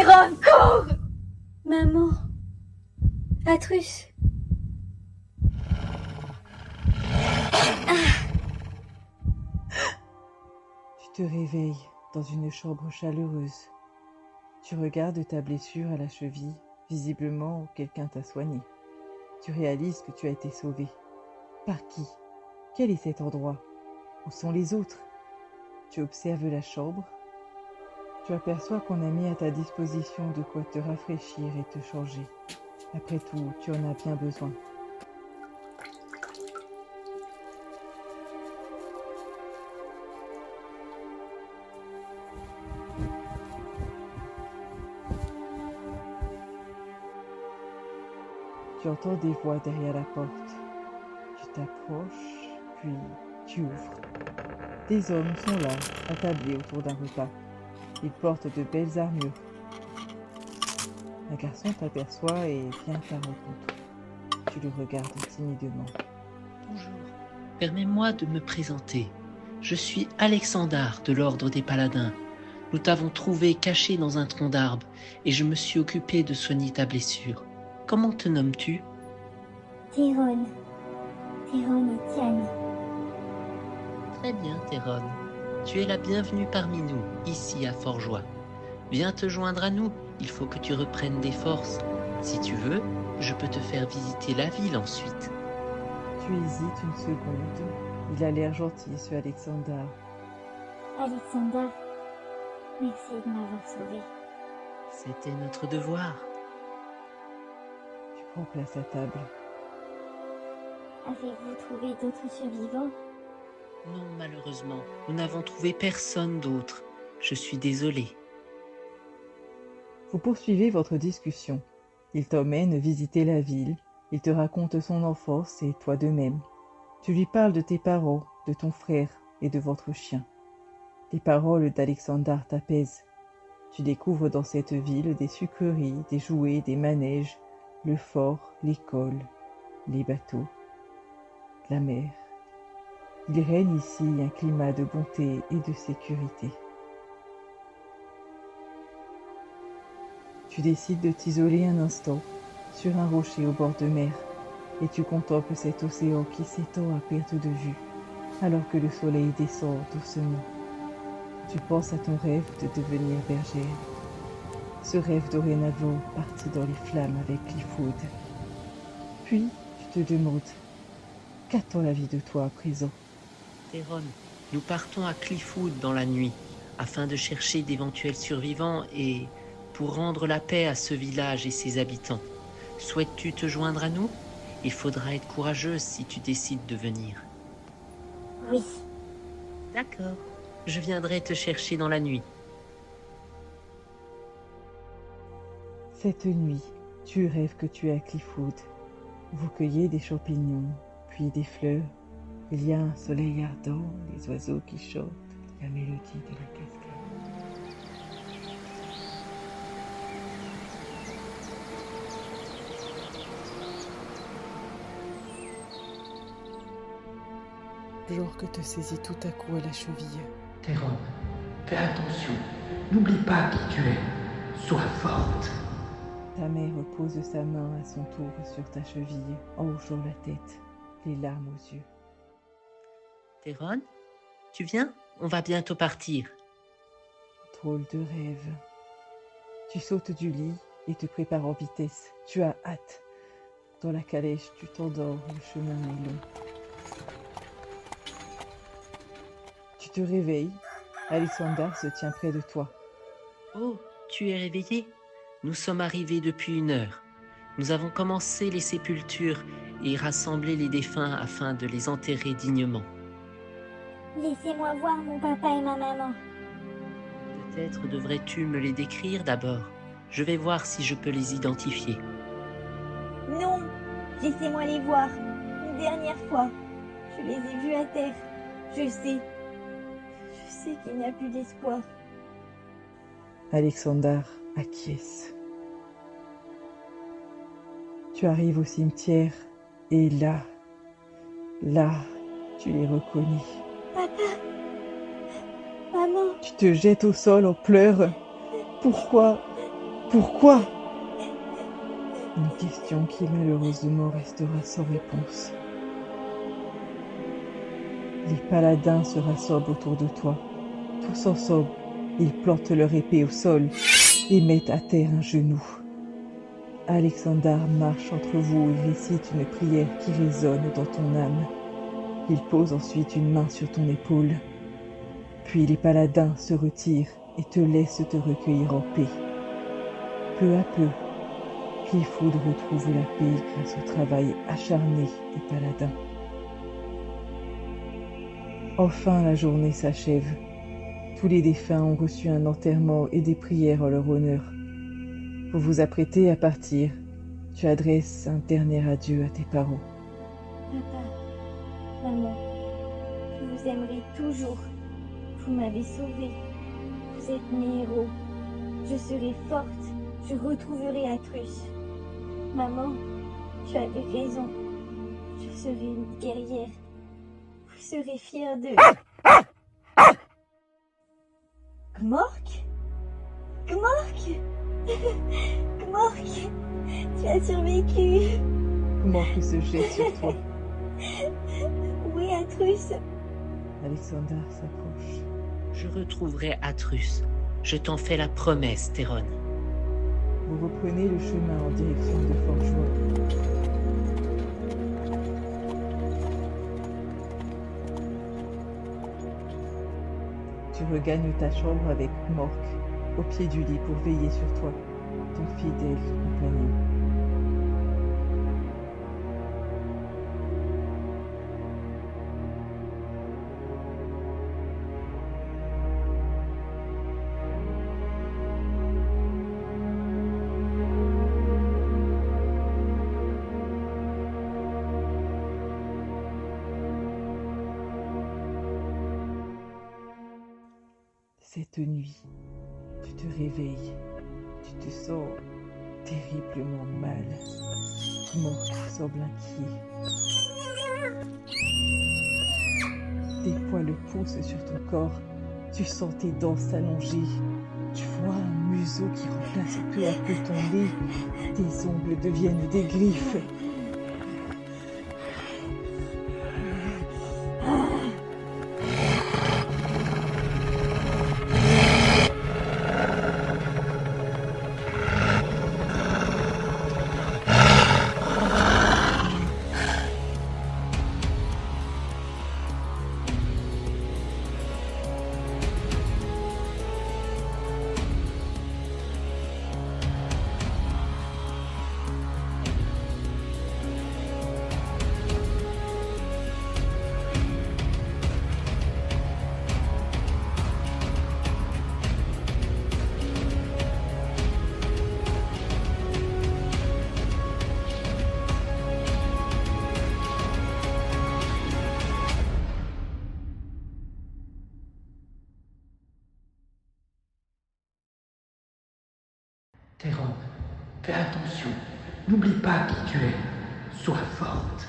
Tyrone, cours! Maman. Atrus. Tu te réveilles dans une chambre chaleureuse. Tu regardes ta blessure à la cheville. Visiblement, quelqu'un t'a soigné. Tu réalises que tu as été sauvé. Par qui? Quel est cet endroit? Où sont les autres? Tu observes la chambre. Tu aperçois qu'on a mis à ta disposition de quoi te rafraîchir et te changer. Après tout, tu en as bien besoin. Tu entends des voix derrière la porte. Tu t'approches, puis tu ouvres. Des hommes sont là, attablés autour d'un repas. Ils portent de belles armures. Un garçon t'aperçoit et vient à ta rencontre. Tu le regardes timidement. Bonjour, permets-moi de me présenter. Je suis Alexandar de l'Ordre des Paladins. Nous t'avons trouvé caché dans un tronc d'arbre et je me suis occupé de soigner ta blessure. Comment te nommes-tu? Tyrone. Tyrone et Tiane. Très bien, Térone. Tu es la bienvenue parmi nous, ici à Forgeois. Viens te joindre à nous, il faut que tu reprennes des forces. Si tu veux, je peux te faire visiter la ville ensuite. Tu hésites une seconde. Il a l'air gentil, ce Alexandar. Alexandar, merci de m'avoir sauvé. C'était notre devoir. Tu prends place à table. Avez-vous trouvé d'autres survivants? Non, malheureusement, nous n'avons trouvé personne d'autre. Je suis désolé. Vous poursuivez votre discussion. Il t'emmène visiter la ville. Il te raconte son enfance et toi de même. Tu lui parles de tes parents, de ton frère et de votre chien. Les paroles d'Alexandar t'apaisent. Tu découvres dans cette ville des sucreries, des jouets, des manèges, le fort, l'école, les bateaux, la mer. Il règne ici un climat de bonté et de sécurité. Tu décides de t'isoler un instant sur un rocher au bord de mer et tu contemples cet océan qui s'étend à perte de vue alors que le soleil descend doucement. Tu penses à ton rêve de devenir bergère. Ce rêve dorénavant parti dans les flammes avec Clifford. Puis tu te demandes, qu'attend la vie de toi à présent? Térone, nous partons à Cliffwood dans la nuit, afin de chercher d'éventuels survivants et pour rendre la paix à ce village et ses habitants. Souhaites-tu te joindre à nous? Il faudra être courageuse si tu décides de venir. Oui. D'accord, je viendrai te chercher dans la nuit. Cette nuit, tu rêves que tu es à Cliffwood. Vous cueillez des champignons, puis des fleurs. Il y a un soleil ardent, des oiseaux qui chantent, la mélodie de la cascade. Genre que te saisit tout à coup à la cheville. Térone, fais attention. N'oublie pas qui tu es. Sois forte. Ta mère pose sa main à son tour sur ta cheville en hochant la tête, les larmes aux yeux. Térone, tu viens? On va bientôt partir. Drôle de rêve. Tu sautes du lit et te prépares en vitesse. Tu as hâte. Dans la calèche, tu t'endors, le chemin est long. Tu te réveilles. Alexandar se tient près de toi. Oh, tu es réveillé? Nous sommes arrivés depuis 1 heure. Nous avons commencé les sépultures et rassemblé les défunts afin de les enterrer dignement. Laissez-moi voir mon papa et ma maman. Peut-être devrais-tu me les décrire d'abord. Je vais voir si je peux les identifier. Non, laissez-moi les voir. Une dernière fois. Je les ai vus à terre. Je sais qu'il n'y a plus d'espoir. Alexandar acquiesce. Tu arrives au cimetière et là, tu les reconnais. Papa, maman, Tu te jettes au sol en pleurs. Pourquoi Pourquoi? Une question qui malheureusement restera sans réponse. Les paladins se rassemblent autour de toi. Tous ensemble, ils plantent leur épée au sol et mettent à terre un genou. Alexandar marche entre vous et récite une prière qui résonne dans ton âme. Il pose ensuite une main sur ton épaule. Puis les paladins se retirent et te laissent te recueillir en paix. Peu à peu, Cliffwood retrouve la paix grâce au travail acharné des paladins. Enfin, la journée s'achève. Tous les défunts ont reçu un enterrement et des prières en leur honneur. Vous vous apprêtez à partir. Tu adresses un dernier adieu à tes parents. Papa, maman, je vous aimerai toujours. Vous m'avez sauvée. Vous êtes mes héros. Je serai forte. Je retrouverai Atrus. Maman, tu avais raison. Je serai une guerrière. Vous serez fiers de... Gmork? Gmork? Gmork, tu as survécu. Comment que se jette sur toi? Où est Atrus? Alexandar s'approche. Je retrouverai Atrus. Je t'en fais la promesse, Théron. Vous reprenez le chemin en direction de Forgeois. Tu regagnes ta chambre avec Mork au pied du lit pour veiller sur toi, ton fidèle compagnon. Cette nuit, tu te réveilles, tu te sens terriblement mal. Mork semble inquiet. Des poils poussent sur ton corps, tu sens tes dents s'allonger. Tu vois un museau qui remplace peu à peu ton nez, tes ongles deviennent des griffes. Théron, fais attention. N'oublie pas qui tu es. Sois forte.